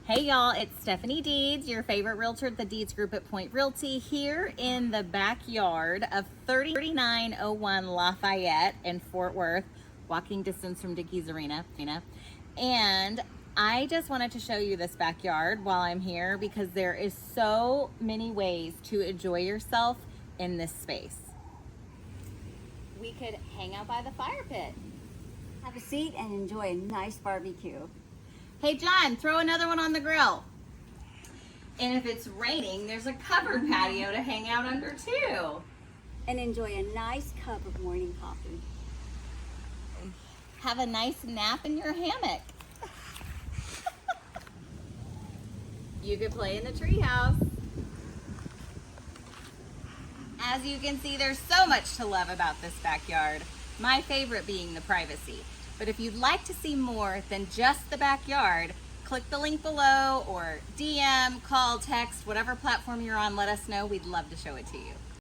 Hey y'all, it's Stephanie Deeds, your favorite realtor at the Deeds Group at Point Realty, here in the backyard of 3901 Lafayette in Fort Worth, walking distance from Dickies Arena. And I just wanted to show you this backyard while I'm here because there is so many ways to enjoy yourself in this space. We could hang out by the fire pit. Have a seat and enjoy a nice barbecue. Hey John, throw another one on the grill. And if it's raining, there's a covered patio to hang out under too. And enjoy a nice cup of morning coffee. Have a nice nap in your hammock. You could play in the treehouse. As you can see, there's so much to love about this backyard. My favorite being the privacy. But if you'd like to see more than just the backyard, click the link below or DM, call, text, whatever platform you're on, let us know. We'd love to show it to you.